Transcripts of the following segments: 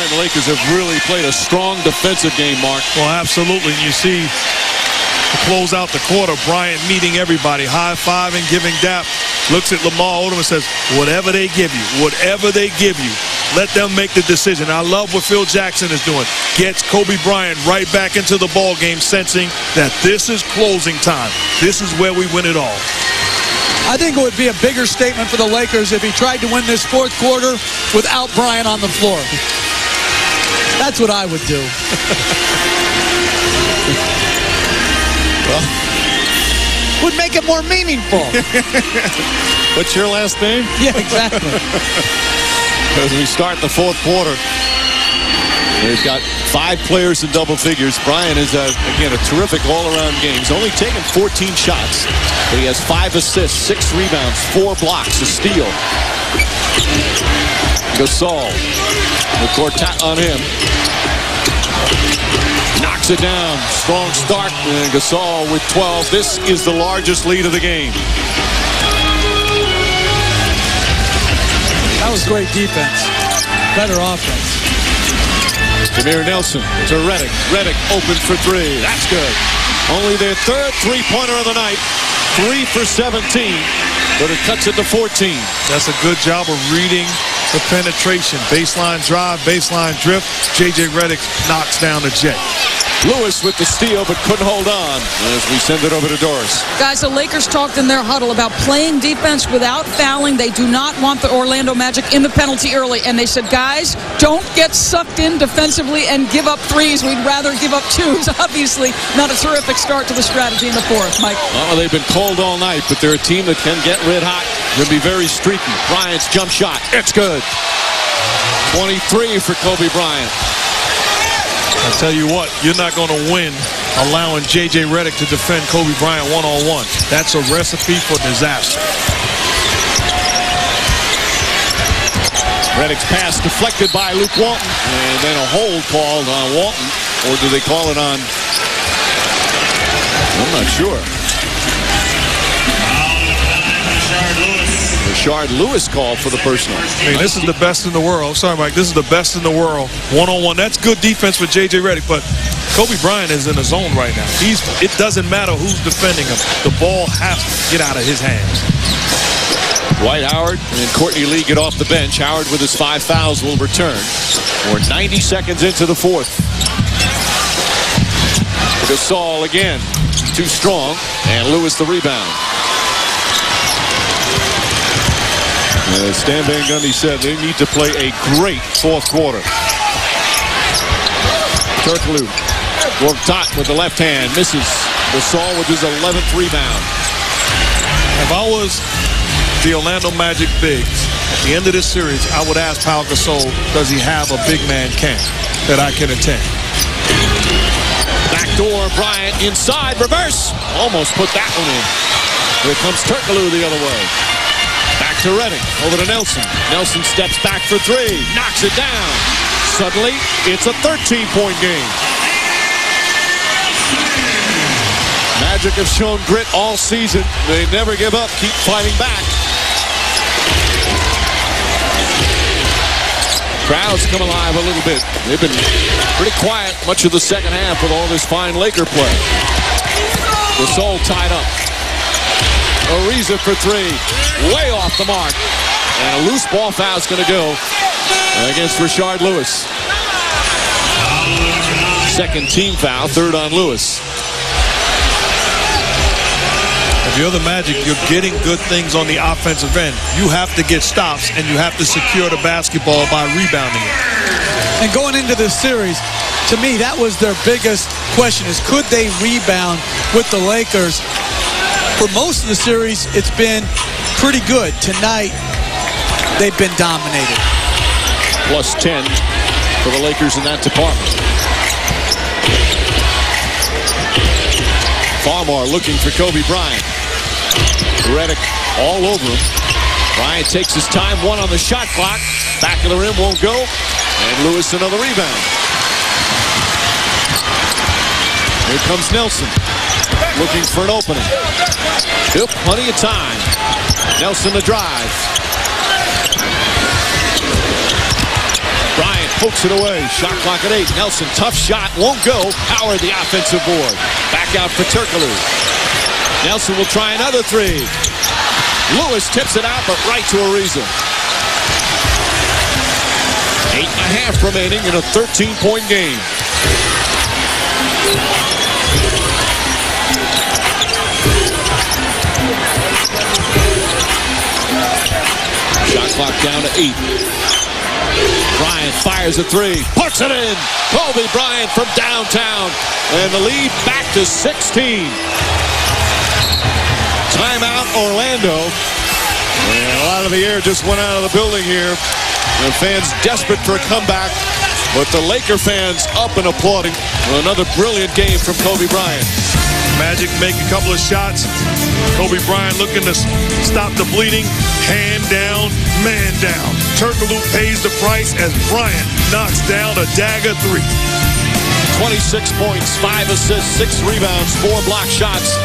and the Lakers have really played a strong defensive game, Mark. Well, absolutely. And you see to close out the quarter, Bryant meeting everybody, high-fiving, giving dap, looks at Lamar Odom and says, whatever they give you, let them make the decision. I love what Phil Jackson is doing. Gets Kobe Bryant right back into the ball game, sensing that this is closing time. This is where we win it all. I think it would be a bigger statement for the Lakers if he tried to win this fourth quarter without Bryant on the floor. That's what I would do. Well, would make it more meaningful. What's your last name? Yeah, exactly. As we start the fourth quarter, they've got 5 players in double figures. Bryant is, again, a terrific all-around game. He's only taken 14 shots, but he has 5 assists, 6 rebounds, 4 blocks, a steal. Gasol, the quartet on him. Knocks it down. Strong start. And Gasol with 12. This is the largest lead of the game. That was great defense. Better offense. Jameer Nelson to Redick. Redick open for 3. That's good. Only their 3rd three-pointer of the night. 3 for 17. But it cuts it to 14. That's a good job of reading the penetration. Baseline drive, baseline drift. J.J. Redick knocks down the J. Lewis with the steal, but couldn't hold on as we send it over to Doris. Guys, the Lakers talked in their huddle about playing defense without fouling. They do not want the Orlando Magic in the penalty early. And they said, guys, don't get sucked in defensively and give up threes. We'd rather give up twos. Obviously, not a terrific start to the strategy in the fourth. Mike? Well, they've been cold all night, but they're a team that can get red hot. They'll be very streaky. Bryant's jump shot. It's good. 23 for Kobe Bryant. I tell you what, you're not going to win allowing J.J. Redick to defend Kobe Bryant one-on-one. That's a recipe for disaster. Redick's pass deflected by Luke Walton. And then a hold called on Walton. Or do they call it on? I'm not sure. Rashard Lewis called for the personal. I mean, this is the best in the world. Sorry, Mike. This is the best in the world. One-on-one. That's good defense for J.J. Redick, but Kobe Bryant is in the zone right now. It doesn't matter who's defending him. The ball has to get out of his hands. Dwight Howard and Courtney Lee get off the bench. Howard with his 5 fouls will return. We're 90 seconds into the fourth. Gasol again. Too strong. And Lewis the rebound. As Stan Van Gundy said, they need to play a great fourth quarter. Turkoglu, Gortat with the left hand, misses. Gasol with his 11th rebound. If I was the Orlando Magic bigs, at the end of this series, I would ask Pau Gasol, does he have a big man camp that I can attend? Backdoor, Bryant inside, reverse. Almost put that one in. Here comes Turkoglu the other way. Back to Redick, over to Nelson. Nelson steps back for 3, knocks it down. Suddenly, it's a 13-point game. Magic have shown grit all season. They never give up, keep fighting back. Crowds come alive a little bit. They've been pretty quiet much of the second half with all this fine Laker play. Gasol tied up. Ariza for 3, way off the mark. And a loose ball foul is going to go against Rashard Lewis. Second team foul, 3rd on Lewis. If you're the Magic, you're getting good things on the offensive end. You have to get stops, and you have to secure the basketball by rebounding it. And going into this series, to me, that was their biggest question, is could they rebound with the Lakers? For most of the series, it's been pretty good. Tonight, they've been dominated. Plus 10 for the Lakers in that department. Farmar looking for Kobe Bryant. Redick all over him. Bryant takes his time, 1 on the shot clock. Back of the rim won't go. And Lewis another rebound. Here comes Nelson. Looking for an opening. Still plenty of time. Nelson the drive. Bryant pokes it away. Shot clock at 8. Nelson, tough shot, won't go. Howard, the offensive board. Back out for Turkoglu. Nelson will try another three. Lewis tips it out, but right to Ariza. 8.5 remaining in a 13-point game. Shot clock down to 8. Bryant fires a three. Puts it in. Kobe Bryant from downtown. And the lead back to 16. Timeout, Orlando. And a lot of the air just went out of the building here. The fans desperate for a comeback. But the Laker fans up and applauding. Another brilliant game from Kobe Bryant. Magic make a couple of shots. Kobe Bryant looking to stop the bleeding. Hand down, man down. Turkoglu pays the price as Bryant knocks down a dagger three. 26 points, 5 assists, 6 rebounds, 4 block shots,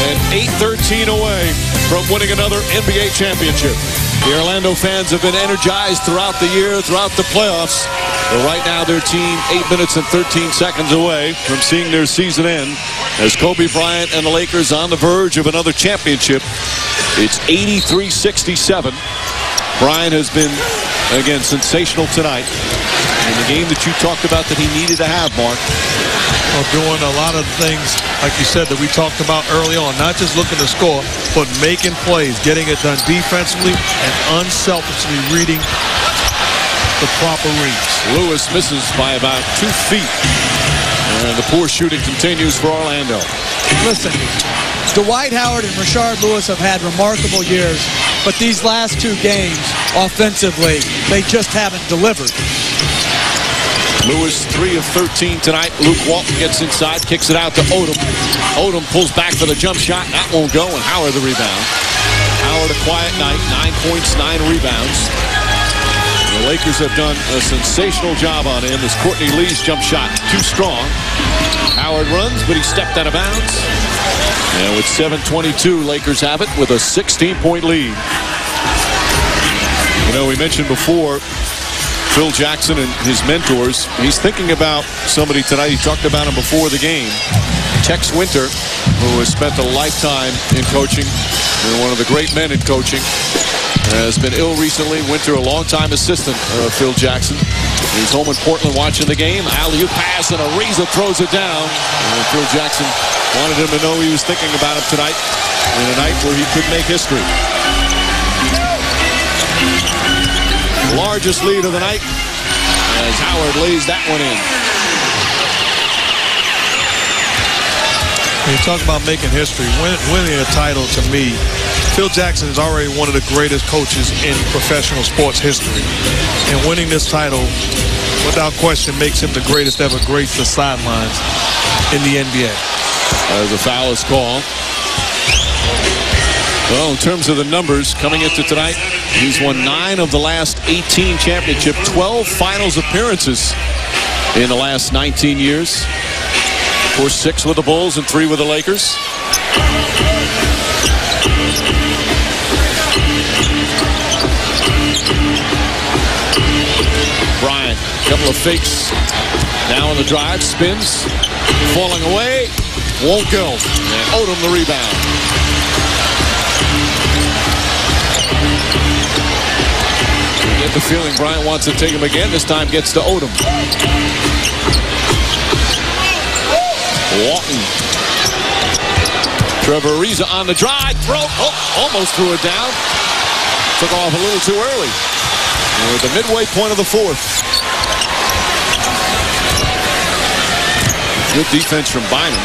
and 8-13 away from winning another NBA championship. The Orlando fans have been energized throughout the year, throughout the playoffs. But right now, their team 8 minutes and 13 seconds away from seeing their season end as Kobe Bryant and the Lakers on the verge of another championship. It's 83-67. Bryant has been, again, sensational tonight. In the game that you talked about that he needed to have, Mark. Well, doing a lot of things, like you said, that we talked about early on. Not just looking to score, but making plays, getting it done defensively, and unselfishly reading the proper reads. Lewis misses by about 2 feet. And the poor shooting continues for Orlando. Listen, Dwight Howard and Rashard Lewis have had remarkable years, but these last 2 games, offensively, they just haven't delivered. Lewis 3 of 13 tonight. Luke Walton gets inside, kicks it out to Odom. Odom pulls back for the jump shot. That won't go, and Howard the rebound. Howard a quiet night, 9 points, 9 rebounds. The Lakers have done a sensational job on him as Courtney Lee's jump shot too strong. Howard runs, but he stepped out of bounds. And with 7:22, Lakers have it with a 16-point lead. You know, we mentioned before Phil Jackson and his mentors. He's thinking about somebody tonight. He talked about him before the game. Tex Winter, who has spent a lifetime in coaching, and one of the great men in coaching, has been ill recently. Winter, a longtime assistant of Phil Jackson. He's home in Portland watching the game. Alley-oop pass, and Ariza throws it down. And Phil Jackson wanted him to know he was thinking about him tonight in a night where he could make history. Largest lead of the night as Howard lays that one in. When you talk about making history, winning a title, to me, Phil Jackson is already one of the greatest coaches in professional sports history. And winning this title, without question, makes him the greatest ever grace the sidelines in the NBA. As a foul is called. Well, in terms of the numbers coming into tonight, he's won 9 of the last 18 championship, 12 finals appearances in the last 19 years. Of course, 6 with the Bulls and 3 with the Lakers. Bryant, a couple of fakes. Now on the drive, spins, falling away, won't go. And Odom the rebound. You get the feeling Bryant wants to take him again. This time gets to Odom. Walton. Trevor Ariza on the drive. Throw. Oh, almost threw it down. Took off a little too early. We're at the midway point of the 4th. Good defense from Bynum.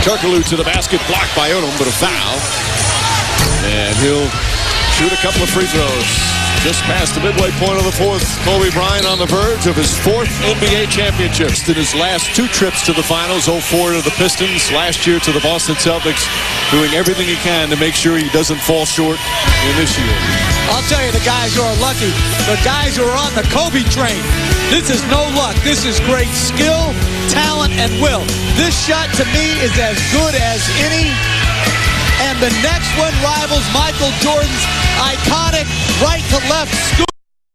Turkoglu to the basket, blocked by Odom, but a foul. And he'll shoot a couple of free throws. Just past the midway point of the 4th, Kobe Bryant on the verge of his 4th NBA championship. In his last 2 trips to the finals, 04 to the Pistons, last year to the Boston Celtics, doing everything he can to make sure he doesn't fall short in this year. I'll tell you, the guys who are lucky, the guys who are on the Kobe train, this is no luck. This is great skill, talent, and will. This shot, to me, is as good as any And the next one rivals Michael Jordan's iconic right-to-left scoop.